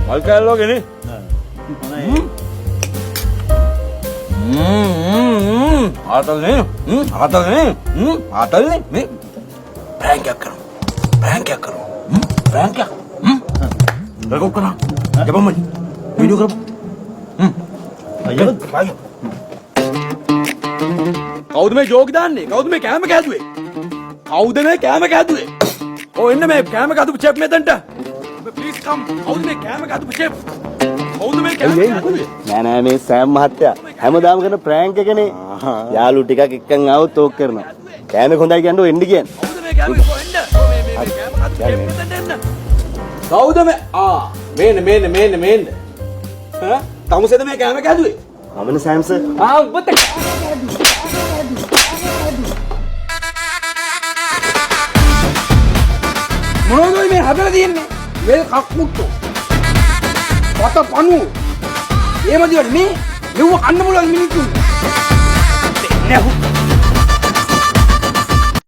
මල් කෑල්ලෝ ගෙනේ. ආතල්නේ. ආතල්නේ. ආතල්නේ. මේ ප්‍රෑන්ක් එකක් කරමු. ප්‍රෑන්ක් එකක් කරමු. ප්‍රෑන්ක් එකක්. රෙකෝඩ් කරා. ජපම් මචං. වීඩියෝ කරමු. අයියෝ. කවුද මේ ජෝක් දාන්නේ? කවුද මේ කැම කැදුවේ? කවුද මේ කැම කැදුවේ? ඔය එන්න මේ කැම කැදුපු චෙප් මෙතනට. ප්ලීස් කම්. කවුද මේ කැම කැදුපු චෙප්? කවුද මේ කැම කැදුවේ? නෑ මේ සෑම් මහත්තයා හැමදාම කරන ප්‍රෑන්ක් එකනේ. යාළුවෝ ටිකක් එක්කන් ආවොත් ඕක කරනවා. කෑමේ හොඳයි කියන්නේ එන්න කියන්නේ. කවුද මේ කැම කොහෙන්ද? මේ කැම කැදුපු චෙප් මෙතනට එන්න. කවුද මේ? මේන්න. හා? තමුසෙද මේ කැම කැදුවේ? අමන සෑම්ස් උඹට මොනවද මේ හදලා තියෙන්නේ? වෙල් කක්මුට්ටෝ. වත පණු. එහෙම දිවට මේ මෙව කන්න පුළුවන් මිනිත්තු. නෑ